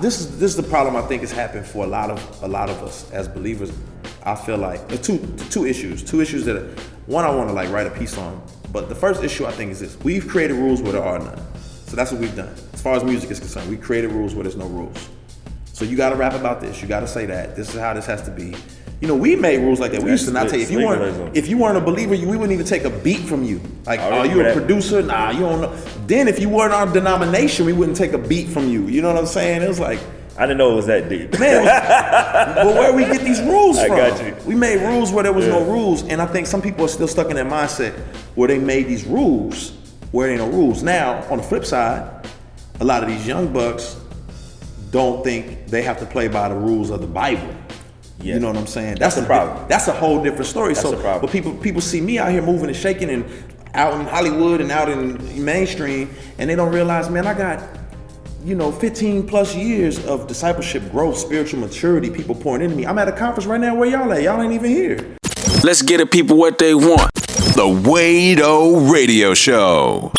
this is the problem I think has happened for a lot of us as believers. I feel like two issues that one I want to like write a piece on. But the first issue I think is this: we've created rules where there are none. So that's what we've done. As far as music is concerned, we created rules where there's no rules. So you got to rap about this. You got to say that. This is how this has to be. You know, we made rules like that. We used to not take, if you weren't a believer, we wouldn't even take a beat from you. Like, are you a producer? Nah, you don't know. Then if you weren't our denomination, we wouldn't take a beat from you. You know what I'm saying? It was like, I didn't know it was that deep. Man, but where we get these rules from? I got you. We made rules where there was no rules. And I think some people are still stuck in that mindset where they made these rules where there ain't no rules. Now, on the flip side, a lot of these young bucks don't think they have to play by the rules of the Bible. Yeah. You know what I'm saying? That's the problem. That's a whole different story. That's the problem. But people see me out here moving and shaking and out in Hollywood and out in mainstream, and they don't realize, man, I got 15 plus years of discipleship growth, spiritual maturity, people pouring into me. I'm at a conference right now where y'all at. Y'all ain't even here. Let's get the people what they want. The Wade-O Radio Show.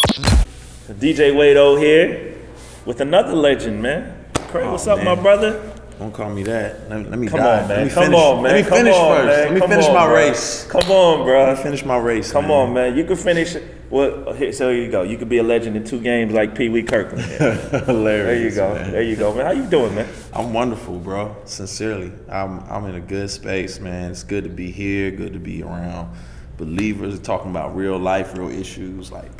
DJ Wade-O here with another legend, man. Craig, what's up, my brother? Don't call me that. Let me Come die. on, man. Let me finish first. Let me finish my race. Come on, bro. Let me finish my race. Come on, man. You can finish. Well, so here you go. You could be a legend in 2 games like Pee Wee Kirkland. Hilarious. There you go, man. How you doing, man? I'm wonderful, bro. Sincerely, I'm in a good space, man. It's good to be here. Good to be around believers talking about real life, real issues. Like,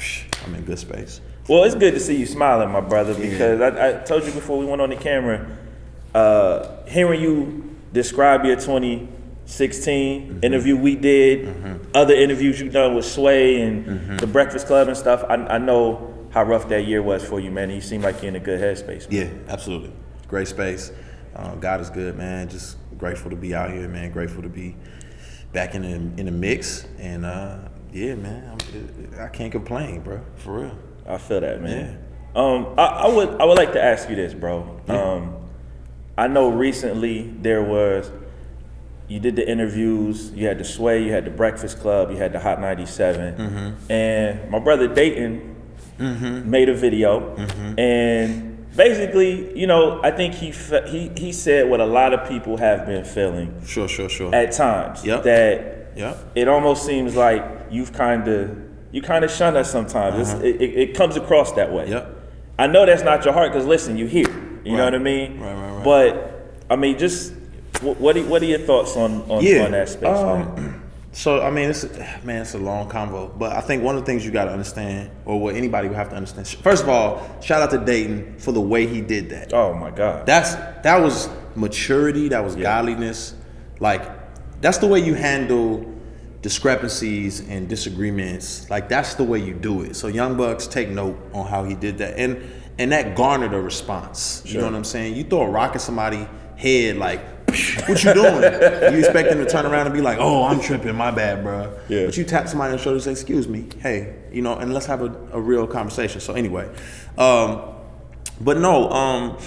I'm in good space. Well, it's good to see you smiling, my brother, because I told you before we went on the camera. Hearing you describe your 2016 interview we did, other interviews you've done with Sway and the Breakfast Club and stuff, I know how rough that year was for you, man. And you seem like you're in a good headspace. Yeah, absolutely. Great space. God is good, man. Just grateful to be out here, man. Grateful to be back in the mix. And yeah, man, I can't complain, bro. For real. I feel that, man. Yeah. I would like to ask you this, bro. Yeah. I know recently you did the interviews, you had the Sway, you had the Breakfast Club, you had the Hot 97, and my brother Datin made a video, and basically, I think he said what a lot of people have been feeling. Sure. At times, that it almost seems like you kind of shun us sometimes. It comes across that way. Yep. I know that's not your heart, because listen, you hear. You know what I mean? Right. But I mean, just what are your thoughts on that space, man? So I mean, it's a long convo. But I think one of the things you got to understand, or what anybody would have to understand. First of all, shout out to Datin for the way he did that. Oh my God. That was maturity. That was godliness. Like, that's the way you handle discrepancies and disagreements. Like, that's the way you do it. So young bucks, take note on how he did that. And that garnered a response. You know what I'm saying? You throw a rock at somebody's head, like, what you doing? You expect them to turn around and be like, oh, I'm tripping, my bad, bro. Yeah. But you tap somebody on the shoulder and say, excuse me, hey, and let's have a real conversation. So anyway, but no,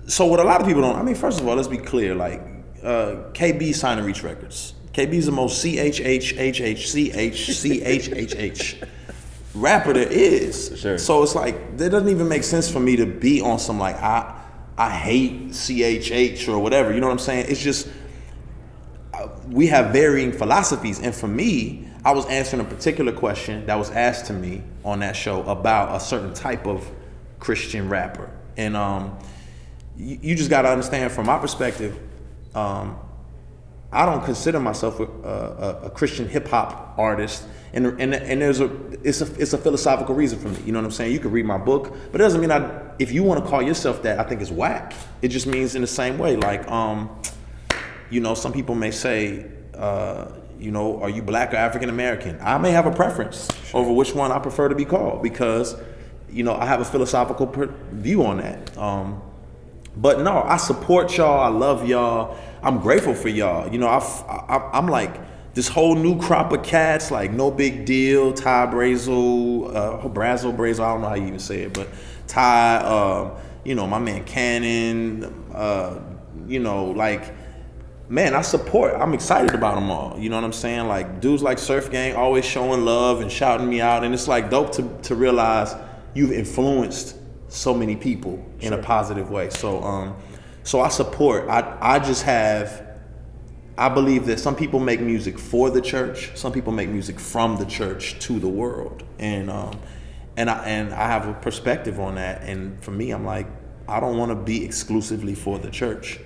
so what a lot of people don't, I mean, first of all, let's be clear, like, KB signed to Reach Records. KB's the most CHHHHCHCHHH rapper there is. Sure. So it's like, that doesn't even make sense for me to be on some like, I hate CHH or whatever, you know what I'm saying? It's just, we have varying philosophies. And for me, I was answering a particular question that was asked to me on that show about a certain type of Christian rapper. And you just gotta understand from my perspective, I don't consider myself a Christian hip hop artist, and it's a philosophical reason for me. You know what I'm saying? You can read my book, but it doesn't mean if you want to call yourself that, I think it's whack. It just means in the same way, like some people may say, are you black or African American? I may have a preference over which one I prefer to be called because, I have a philosophical view on that. But no, I support y'all. I love y'all. I'm grateful for y'all. I'm like this whole new crop of cats, like No Big Deal, Ty Brazel, Brazel, I don't know how you even say it, but Ty, my man Cannon, man, I support. I'm excited about them all. You know what I'm saying? Like dudes like Surf Gang always showing love and shouting me out, and it's like dope to realize you've influenced so many people in a positive way. So so I support. I believe that some people make music for the church, some people make music from the church to the world, and I have a perspective on that. And for me, I'm like, I don't want to be exclusively for the church,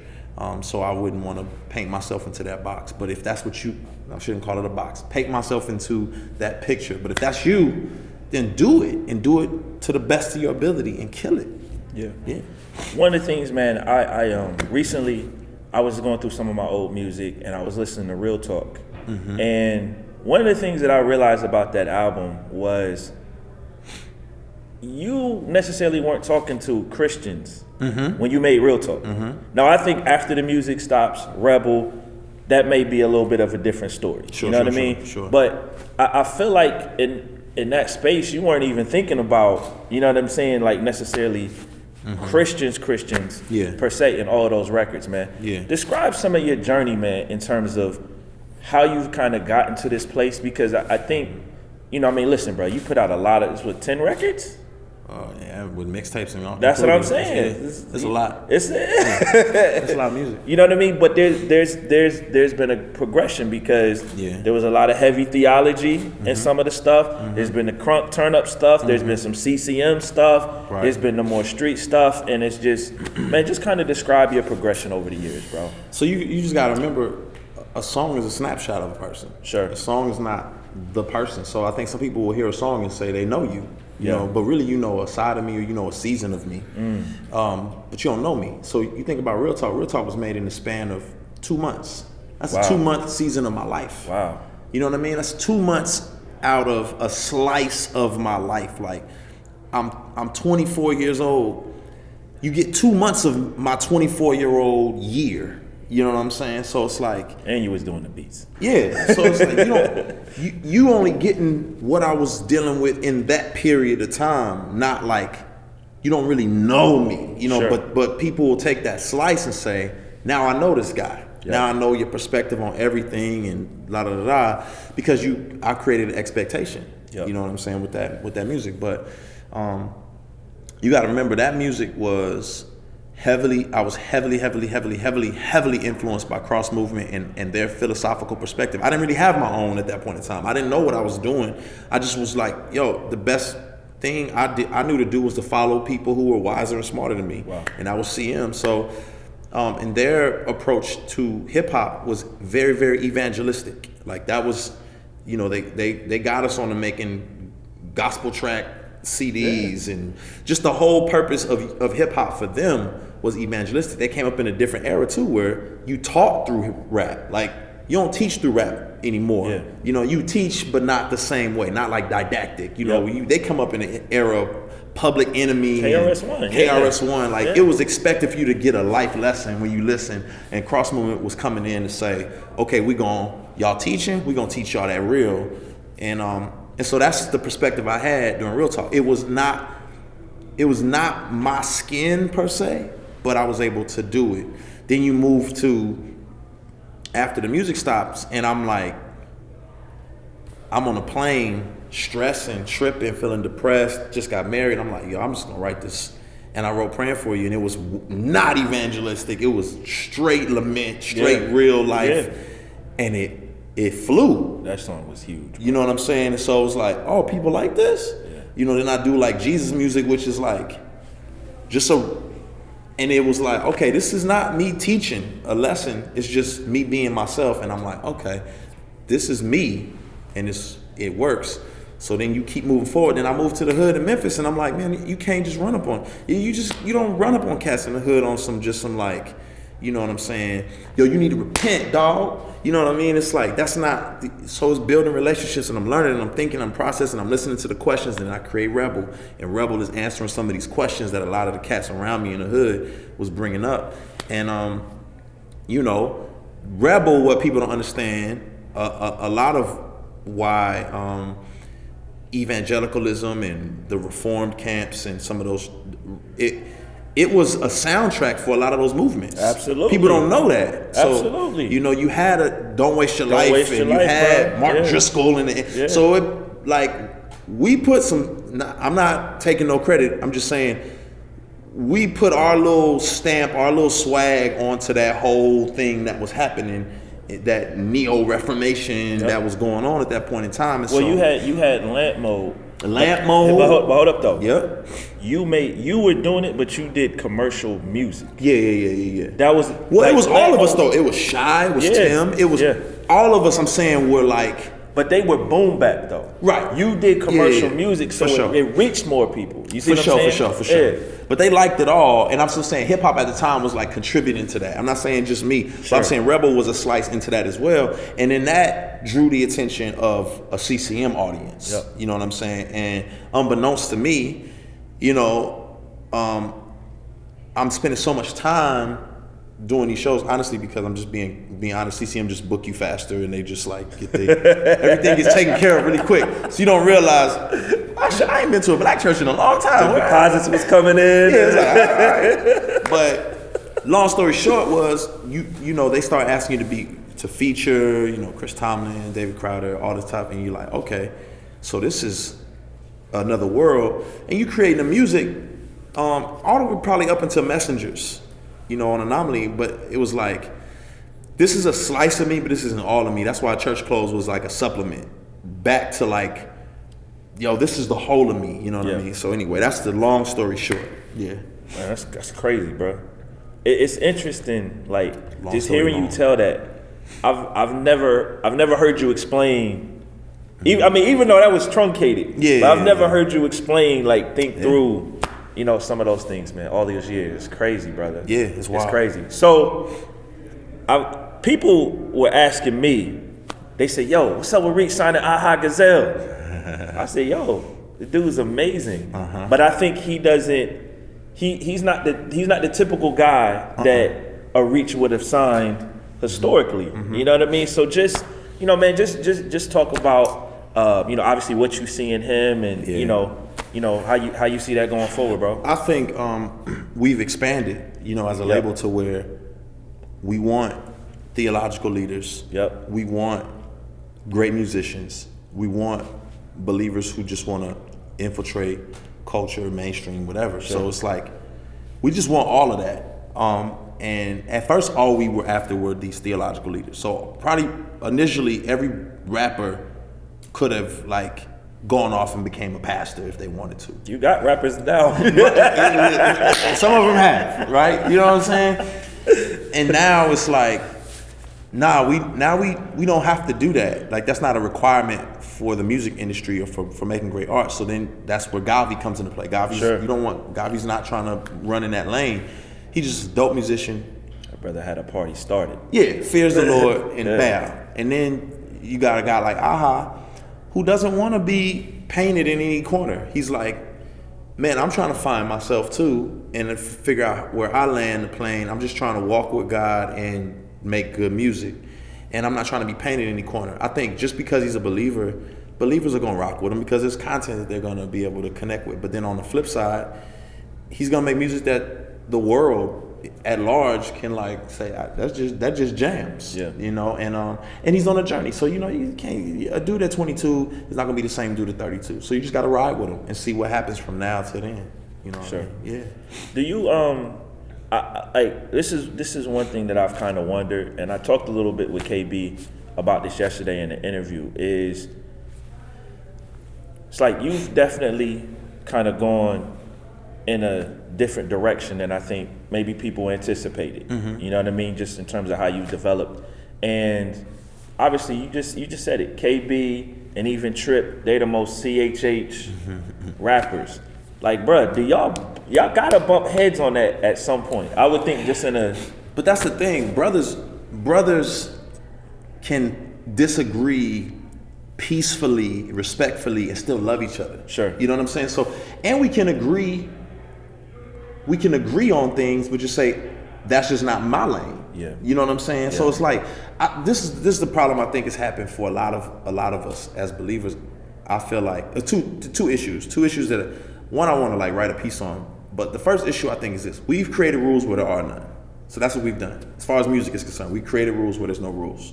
so I wouldn't want to paint myself into that box. But if that's what I shouldn't call it a box, paint myself into that picture. But if that's you, then do it, and do it to the best of your ability and kill it. Yeah. One of the things, man, I recently I was going through some of my old music and I was listening to Real Talk. Mm-hmm. And one of the things that I realized about that album was you necessarily weren't talking to Christians when you made Real Talk. Now, I think after the music stops, Rebel, that may be a little bit of a different story. You know what I mean? Sure. But I feel like in that space, you weren't even thinking about, you know what I'm saying, like necessarily Christians per se in all those records, man. Describe some of your journey, man, in terms of how you've kind of gotten to this place, because I think, you know, I mean, listen, bro, you put out a lot of, 10 records? Yeah, with mixtapes and all. That's what I'm saying. It's a lot. It's a lot of music. You know what I mean? But there's been a progression, because there was a lot of heavy theology in some of the stuff. There's been the crunk turn up stuff. There's been some CCM stuff. Right. There's been the more street stuff, and it's just, man, just kind of describe your progression over the years, bro. So you just gotta remember, a song is a snapshot of a person. Sure. A song is not the person. So I think some people will hear a song and say they know you. You know, but really you know a side of me, or you know a season of me, but you don't know me. So you think about Real Talk. Real Talk was made in the span of 2 months. That's a 2-month season of my life. Wow. You know what I mean? That's 2 months out of a slice of my life. Like, I'm 24 years old. You get 2 months of my 24-year-old year. You know what I'm saying? So it's like, and you was doing the beats. Yeah. So it's like, you only getting what I was dealing with in that period of time. Not like, you don't really know me, you know. Sure. But people will take that slice and say, now I know this guy. Yep. Now I know your perspective on everything, and la da da da, because I created an expectation. Yep. You know what I'm saying, with that music. But you got to remember, that music was I was heavily influenced by Cross Movement and their philosophical perspective. I didn't really have my own at that point in time. I didn't know what I was doing. I just was like, yo, the best thing I knew to do was to follow people who were wiser and smarter than me. Wow. And I was CM. So, and their approach to hip hop was very, very evangelistic. Like, that was, you know, they got us on to making gospel track CDs, and just the whole purpose of hip hop for them was evangelistic. They came up in a different era too, where you taught through rap. Like, you don't teach through rap anymore. Yeah. You know, you teach, but not the same way, not like didactic. You know, they come up in an era of Public Enemy, KRS-One. Like, it was expected for you to get a life lesson when you listen. And Cross Movement was coming in to say, okay, y'all teaching, we're gonna teach y'all that real. And so that's the perspective I had during Real Talk. It was not my skin per se, but I was able to do it. Then you move to, after the music stops, and I'm like, I'm on a plane, stressing, tripping, feeling depressed, just got married. I'm like, yo, I'm just gonna write this. And I wrote Praying For You, and it was not evangelistic. It was straight lament, straight real life. And it flew. That song was huge. You know what I'm saying? And so it was like, oh, people like this? Yeah. You know, then I do like Jesus music, which is like, and it was like, okay, this is not me teaching a lesson. It's just me being myself. And I'm like, okay, this is me, and it works. So then you keep moving forward. Then I moved to the hood in Memphis, and I'm like, man, you can't just run up on, you don't run up on cats in the hood on some like, you know what I'm saying? Yo, you need to repent, dog. You know what I mean? It's like, that's not, so it's building relationships, and I'm learning, and I'm thinking, I'm processing, I'm listening to the questions, and I create Rebel. And Rebel is answering some of these questions that a lot of the cats around me in the hood was bringing up. And, you know, Rebel, what people don't understand, a lot of why evangelicalism and the reformed camps and some of those, it was a soundtrack for a lot of those movements. Absolutely. People don't know that. So, absolutely. You know, you had Don't Waste Your Life, and you had Mark Driscoll in it. Yeah. So we put some, I'm not taking no credit, I'm just saying, we put our little stamp, our little swag onto that whole thing that was happening, that neo-reformation that was going on at that point in time. And well, so, you had lamp mode. Lamp mode. But hold up though. Yep. You were doing it, but you did commercial music. Yeah. That was it was all of us though. It was Shy, it was Tim, it was all of us. I'm saying were like. But they were boom bap though. Right. You did commercial music, so it reached more people. You see what I'm saying? For sure. Yeah. But they liked it all, and I'm still saying hip hop at the time was like contributing to that. I'm not saying just me. So I'm saying Rebel was a slice into that as well, and then that drew the attention of a CCM audience. Yep. You know what I'm saying? And unbeknownst to me, you know, I'm spending so much time doing these shows, honestly, because I'm just being honest. CCM just book you faster, and they just like everything gets taken care of really quick. So you don't realize I ain't been to a black church in a long time. The deposits was coming in. Yeah, it's like, all right. But long story short was you know they start asking you to feature, you know, Chris Tomlin, David Crowder, all this stuff, and you're like, okay, so this is another world, and you creating the music, all the way probably up until Messengers. You know, on Anomaly, but it was like, this is a slice of me, but this isn't all of me. That's why Church Clothes was like a supplement back to like, yo, this is the whole of me. You know what I mean? So anyway, that's the long story short. Yeah, man, that's crazy, bro. It's interesting, like Long just story hearing long. you tell that. I've never heard you explain. Even though that was truncated, but I've never heard you explain, like think through. You know, some of those things, man, all these years. It's crazy, brother. Yeah, it's wild. It's crazy. So, people were asking me, they said, yo, what's up with Reach signing Aha Gazelle? I said, yo, the dude's amazing. But I think he doesn't, he's not the typical guy that a Reach would have signed historically. You know what I mean? So just, you know, man, just talk about, you know, obviously what you see in him and, you know, how you see that going forward, bro? I think we've expanded, you know, as a label to where we want theological leaders. Yep. We want great musicians. We want believers who just want to infiltrate culture, mainstream, whatever. Sure. So it's like, we just want all of that. And at first, all we were after were these theological leaders. So probably initially, every rapper could have like gone off and became a pastor if they wanted to. You got rappers now. Some of them have, right? You know what I'm saying? And now it's like, we don't have to do that. Like that's not a requirement for the music industry or for making great art. So then that's where Gavi comes into play. Gavi's not trying to run in that lane. He's just a dope musician. My brother had a party started. Yeah, fears the Lord and bow. And then you got a guy like Aha, who doesn't want to be painted in any corner. He's like, man, I'm trying to find myself too and figure out where I land the plane. I'm just trying to walk with God and make good music. And I'm not trying to be painted in any corner. I think just because he's a believer, believers are going to rock with him because there's content that they're going to be able to connect with. But then on the flip side, he's going to make music that the world at large can like say that just jams, you know, and he's on a journey. So you know you can't, a dude at 22 is not gonna be the same dude at 32. So you just gotta ride with him and see what happens from now to then. You know, sure. What I mean? Yeah. Do you this is one thing that I've kind of wondered, and I talked a little bit with KB about this yesterday in the interview. It's like you've definitely kind of gone in a different direction than I think maybe people anticipated. You know what I mean? Just in terms of how you developed. And obviously you just said it. KB and even Trip, they the most CHH rappers. Like, bruh, do y'all gotta bump heads on that at some point? I would think just in a... But that's the thing, brothers can disagree peacefully, respectfully, and still love each other. Sure. You know what I'm saying? So, and we can agree on things, but just say, that's just not my lane. Yeah. You know what I'm saying? Yeah. So it's like, this is the problem I think has happened for a lot of us as believers. I feel like two issues that one I want to like write a piece on. But the first issue I think is this: we've created rules where there are none. So that's what we've done. As far as music is concerned, we created rules where there's no rules.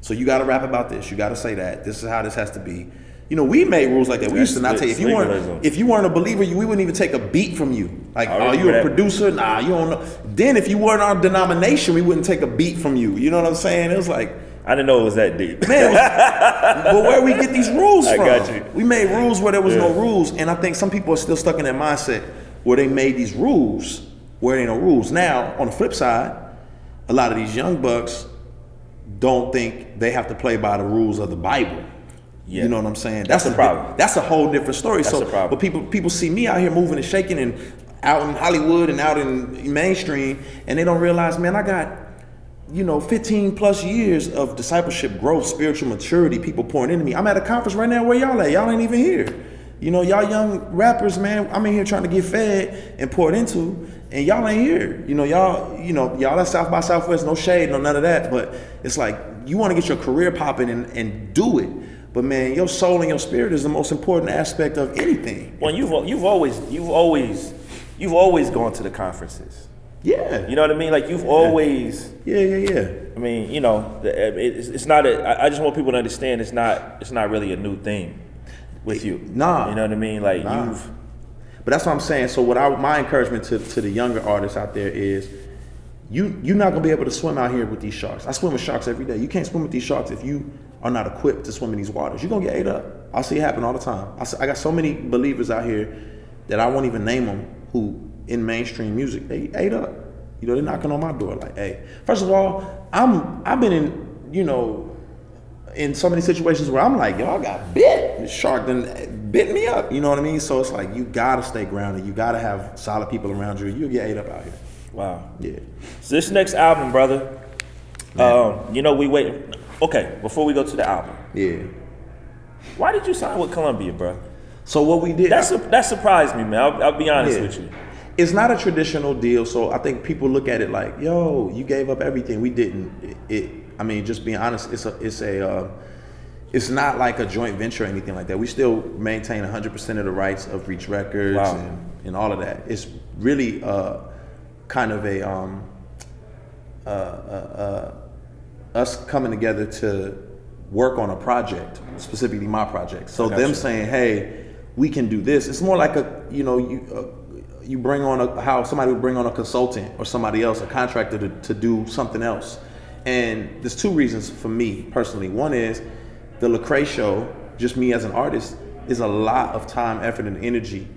So you got to rap about this. You got to say that. This is how this has to be. we made rules like that. We used to not That's take if you weren't a believer, we wouldn't even take a beat from you. Like, are you a producer? Nah, you don't know. Then if you weren't our denomination, we wouldn't take a beat from you. You know what I'm saying? It was like, I didn't know it was that deep. Man, but where we get these rules from? I got you. We made rules where there was no rules, and I think some people are still stuck in that mindset where they made these rules where there ain't no rules. Now, on the flip side, a lot of these young bucks don't think they have to play by the rules of the Bible. Yeah. You know what I'm saying? That's the problem. That's a whole different story. That's the problem. But people see me out here moving and shaking and out in Hollywood and out in mainstream, and they don't realize, man, I got 15 plus years of discipleship growth, spiritual maturity, people pouring into me. I'm at a conference right now where y'all at. Y'all ain't even here. Y'all young rappers, man, I'm in here trying to get fed and poured into, and y'all ain't here. Y'all at South by Southwest, no shade, no none of that, but it's like, you want to get your career popping and do it. But man, your soul and your spirit is the most important aspect of anything. Well, you've always gone to the conferences. Yeah. You know what I mean? Like, you've always. Yeah. I mean, it's not. I just want people to understand it's not really a new thing with you. Nah. You know what I mean? Like, you've. But that's what I'm saying. So my encouragement to the younger artists out there is, you're not gonna be able to swim out here with these sharks. I swim with sharks every day. You can't swim with these sharks if you are not equipped to swim in these waters. You're gonna get ate up. I see it happen all the time. I got so many believers out here that I won't even name them who in mainstream music, they ate up. They're knocking on my door like, hey. First of all, I've been in so many situations where I'm like, yo, I got bit. The shark done bit me up. You know what I mean? So it's like, you gotta stay grounded. You gotta have solid people around you. You'll get ate up out here. Wow. Yeah. So this next album, brother, we wait. Okay, before we go to the album. Yeah. Why did you sign with Columbia, bro? So what we did. That surprised me, man. I'll be honest with you. It's not a traditional deal, so I think people look at it like, yo, you gave up everything. We didn't. Just being honest, it's not like a joint venture or anything like that. We still maintain 100% of the rights of Reach Records and all of that. It's really kind of us coming together to work on a project, specifically my project. So them saying, hey, we can do this. It's more like you bring on how somebody would bring on a consultant or somebody else, a contractor to do something else. And there's two reasons for me personally. One is the Lecrae show, just me as an artist, is a lot of time, effort, and energy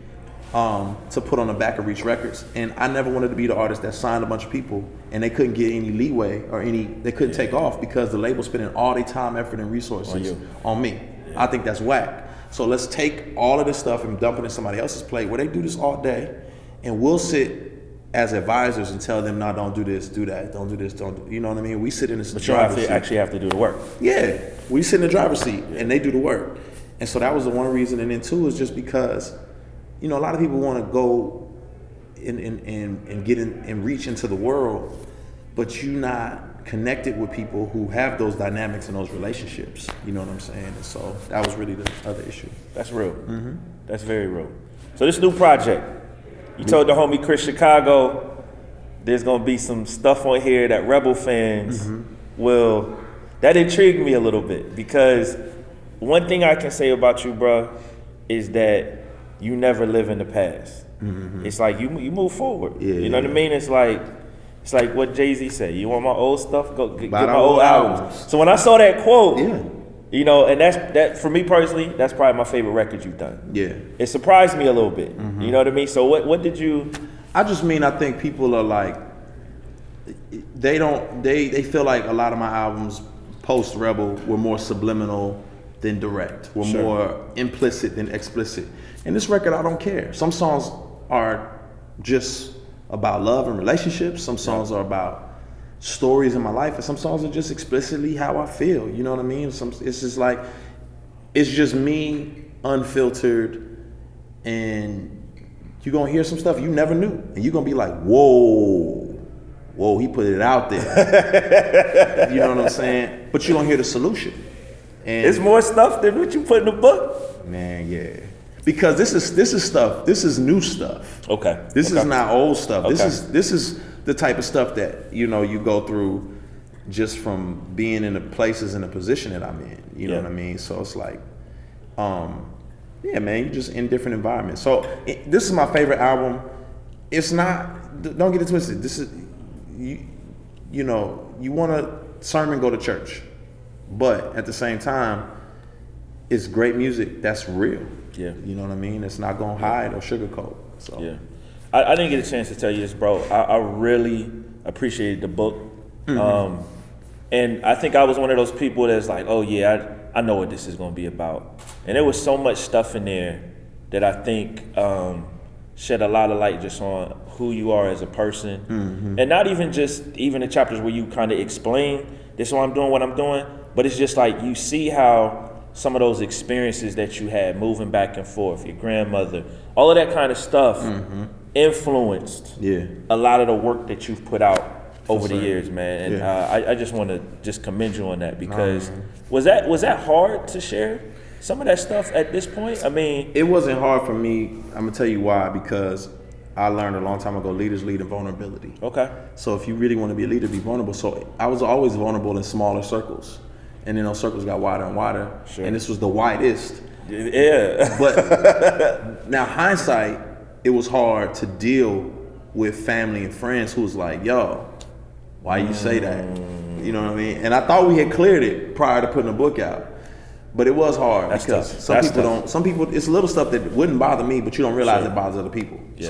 to put on the back of Reach Records. And I never wanted to be the artist that signed a bunch of people and they couldn't get any leeway or they couldn't take off because the label's spending all their time, effort, and resources on me. Yeah. I think that's whack. So let's take all of this stuff and dump it in somebody else's plate where they do this all day, and we'll sit as advisors and tell them, no, don't do this, do that, don't do this, don't do, you know what I mean? We sit in this driver's seat. But you actually have to do the work. Yeah, we sit in the driver's seat and they do the work. And so that was the one reason. And then two is just because, a lot of people want to go and get in and reach into the world, but you're not connected with people who have those dynamics and those relationships. You know what I'm saying? And so that was really the other issue. That's real. Mm-hmm. That's very real. So this new project, you told the homie Chris Chicago there's gonna be some stuff on here that Rebel fans will. That intrigued me a little bit, because one thing I can say about you, bro, is that you never live in the past. Mm-hmm. It's like you move forward. Yeah, you know what I mean? It's like what Jay-Z said. You want my old stuff? Go get my old albums. So when I saw that quote, and that for me personally, that's probably my favorite record you've done. Yeah, it surprised me a little bit. Mm-hmm. You know what I mean? So what did you? I think people are like, they feel like a lot of my albums post Rebel were more subliminal than direct, were more implicit than explicit. And this record, I don't care. Some songs are just about love and relationships. Some songs are about stories in my life, and some songs are just explicitly how I feel. You know what I mean? It's just like, it's just me, unfiltered, and you're gonna hear some stuff you never knew, and you're gonna be like, whoa, he put it out there. You know what I'm saying? But you don't hear the solution. And it's more stuff than what you put in the book. Man, yeah. Because this is stuff. This is new stuff. Okay. This is not old stuff. Okay. This is the type of stuff that you go through just from being in the places and the position that I'm in. You know what I mean? So it's like, Yeah, man, you just in different environments. So this is my favorite album. It's not, don't get it twisted. This is, you know, you want a sermon, go to church. But at the same time, it's great music that's real. Yeah. You know what I mean? It's not going to hide or sugarcoat. So. Yeah. I didn't get a chance to tell you this, bro. I really appreciated the book. Mm-hmm. And I think I was one of those people that's like, oh yeah, I know what this is going to be about. And there was so much stuff in there that I think shed a lot of light just on who you are as a person. Mm-hmm. And not even just even the chapters where you kind of explain, this is why I'm doing what I'm doing, but it's just like you see how some of those experiences that you had moving back and forth, your grandmother, all of that kind of stuff influenced a lot of the work that you've put out over the years, man. And I just want to just commend you on that because was that hard to share some of that stuff at this point? I mean, it wasn't hard for me. I'm gonna tell you why, because I learned a long time ago, leaders lead in vulnerability. Okay. So if you really want to be a leader, be vulnerable. So I was always vulnerable in smaller circles. And then those circles got wider and wider. Sure. And this was the widest. Yeah. But now hindsight, it was hard to deal with family and friends who was like, yo, why you say that? You know what I mean? And I thought we had cleared it prior to putting the book out. But it was hard because some people, it's little stuff that wouldn't bother me, but you don't realize it bothers other people. Yeah.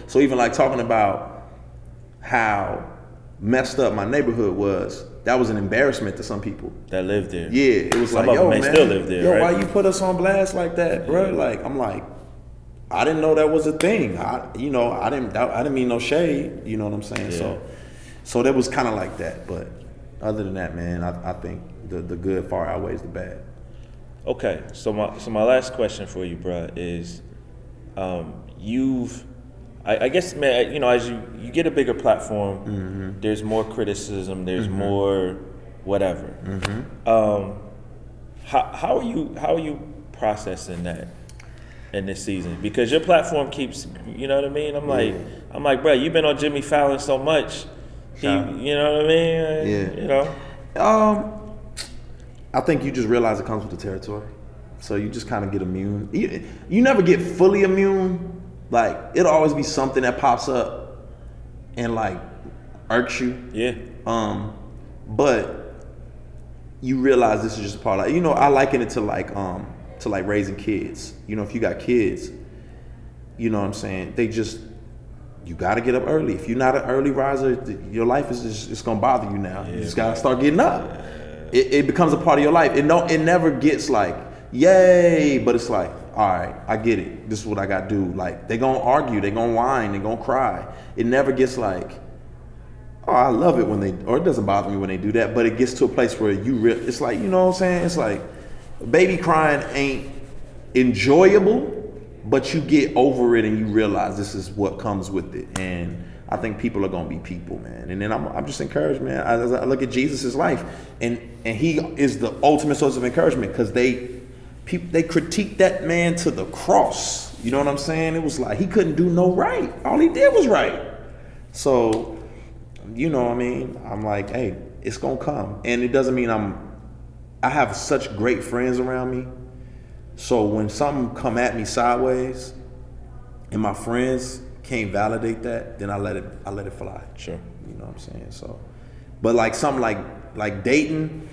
So even like talking about how messed up my neighborhood was, that was an embarrassment to some people that lived there. Yeah, it was some like, yo, man, still live there, right? Why you put us on blast like that, bro? Like, I'm like, I didn't know that was a thing. I didn't mean no shade. You know what I'm saying? Yeah. So that was kind of like that. But other than that, man, I think the good far outweighs the bad. Okay, so my last question for you, bro, is I guess, man, you know, as you get a bigger platform, there's more criticism, there's more whatever. How are you processing that in this season? Because your platform keeps, you know what I mean? I'm like, bro, you've been on Jimmy Fallon so much. You know what I mean? You know. I think you just realize it comes with the territory. So you just kind of get immune. You never get fully immune. Like, it'll always be something that pops up and like irks you. Yeah. But you realize this is just a part of, you know, I liken it to like raising kids. You know, if you got kids, you know what I'm saying? You gotta get up early. If you're not an early riser, your life is just, it's gonna bother you now. You just gotta start getting up. It becomes a part of your life. It never gets like, yay, but it's like, all right, I get it. This is what I got to do. Like, they going to argue, they going to whine, they going to cry. It never gets like, oh, I love it when or it doesn't bother me when they do that, but it gets to a place where it's like, you know what I'm saying? It's like, baby crying ain't enjoyable, but you get over it and you realize this is what comes with it. And I think people are going to be people, man. And then I'm just encouraged, man. I look at Jesus' life, and he is the ultimate source of encouragement because they critiqued that man to the cross. You know what I'm saying? It was like he couldn't do no right. All he did was right. So, you know what I mean? I'm like, hey, it's gonna come. And it doesn't mean I have such great friends around me. So when something come at me sideways and my friends can't validate that, then I let it fly. Sure. You know what I'm saying? So, but like something like Datin,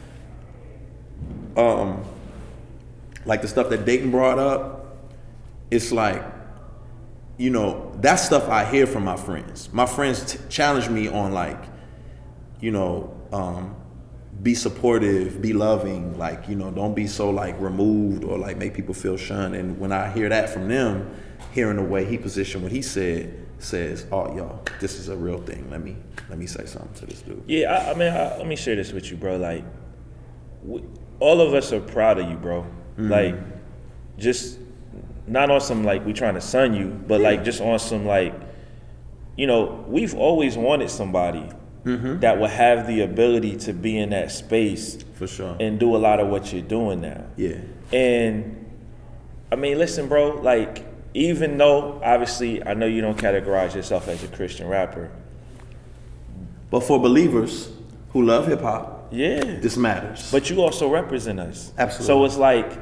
like the stuff that Datin brought up, it's like, you know, that stuff I hear from my friends. My friends challenge me on like, you know, be supportive, be loving, like, you know, don't be so like removed or like make people feel shunned. And when I hear that from them, hearing the way he positioned what he says, oh, yo, this is a real thing. Let me say something to this dude. Yeah, I mean, let me share this with you, bro. Like, all of us are proud of you, bro. Like, just not on some like we trying to sun you, but like just on some like, you know, we've always wanted somebody that would have the ability to be in that space for sure and do a lot of what you're doing now. Yeah. And I mean, listen, bro, like, even though obviously I know you don't categorize yourself as a Christian rapper, but for believers who love hip hop, yeah, this matters. But you also represent us. Absolutely. So it's like,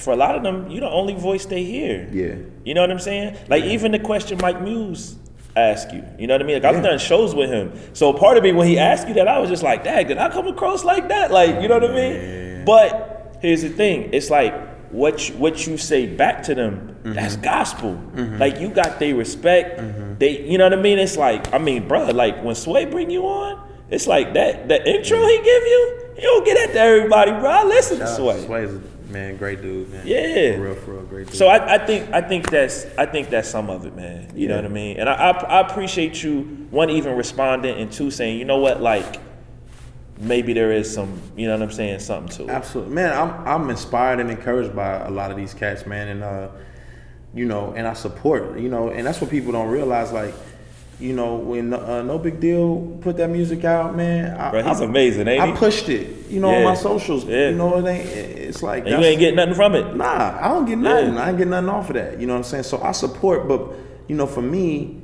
for a lot of them, you the only voice they hear. Yeah. You know what I'm saying? Like even the question Mike Muse asked you. You know what I mean? Like I've done shows with him. So part of me when he asked you that, I was just like, dang, did I come across like that? Like, you know what I mean? But here's the thing. It's like what you say back to them, that's gospel. Like you got their respect. They, you know what I mean? It's like, I mean, bro, like when Sway bring you on, it's like that the intro he give you, he don't get that to everybody, bro. I listen to Sway. Sway's man, great dude, man. Yeah, for real, great dude. So I think that's some of it, man. You know what I mean? And I appreciate you, one, even responding, and two, saying, you know what, like maybe there is some, you know what I'm saying, something to it. Absolutely, man. I'm inspired and encouraged by a lot of these cats, man, and you know, and I support, you know, and that's what people don't realize, like. You know, when No Big Deal put that music out, man. Bro, he's amazing, ain't he? I pushed it, you know, on my socials. Yeah. You know, it's like... And you ain't getting nothing from it? Nah, I don't get nothing. I ain't get nothing off of that. You know what I'm saying? So I support, but, you know, for me,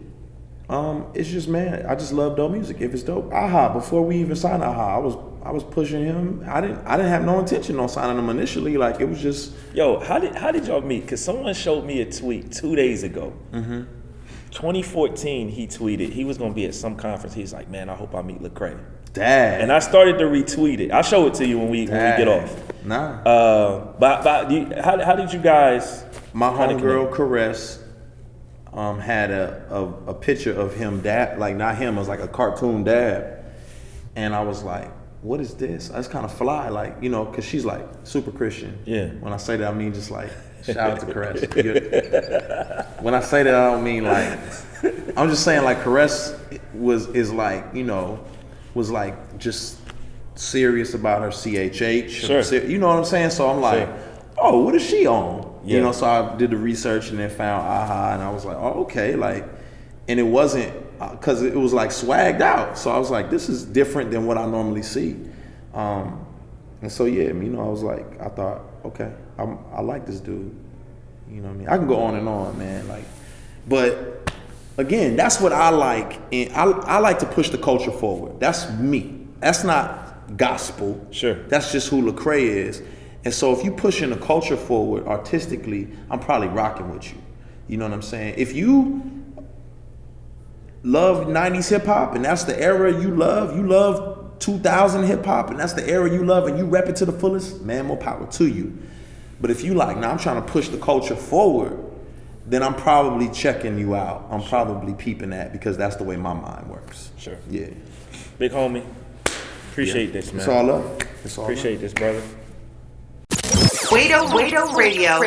it's just, man, I just love dope music. If it's dope. Aha, before we even signed Aha, I was pushing him. I didn't have no intention on signing him initially. Like, it was just... Yo, how did y'all meet? Because someone showed me a tweet 2 days ago. 2014, he tweeted he was gonna be at some conference. He's like, "Man, I hope I meet Lecrae." Dang. And I started to retweet it. I'll show it to you when we get off. Nah. But how did you guys? My homegirl Caress had a picture of him dab, like not him, it was like a cartoon dab, and I was like, "What is this? That's kind of fly, like, you know, because she's like super Christian." Yeah. When I say that, I mean just like. Shout out to Caress. When I say that, I don't mean like. I'm just saying like Caress is like, you know, was like just serious about her CHH. Sure. You know what I'm saying? So I'm like, oh, what is she on? Yeah. You know, so I did the research and then found Aha, and I was like, oh, okay, like, and it wasn't because it was like swagged out. So I was like, this is different than what I normally see. And so yeah, you know, I was like, I thought, okay, I like this dude. You know what I mean? I can go on and on, man. Like, but again, that's what I like. And I like to push the culture forward. That's me. That's not gospel. Sure. That's just who Lecrae is. And so if you pushing the culture forward artistically, I'm probably rocking with you. You know what I'm saying? If you love 90s hip hop and that's the era you love 2000 hip hop and that's the era you love and you rep it to the fullest, man, more power to you. But if you like, now I'm trying to push the culture forward, then I'm probably checking you out. I'm probably peeping that because that's the way my mind works. Sure. Yeah. Big homie, appreciate this, man. It's all up. It's all appreciate up. This, brother. Wado Radio.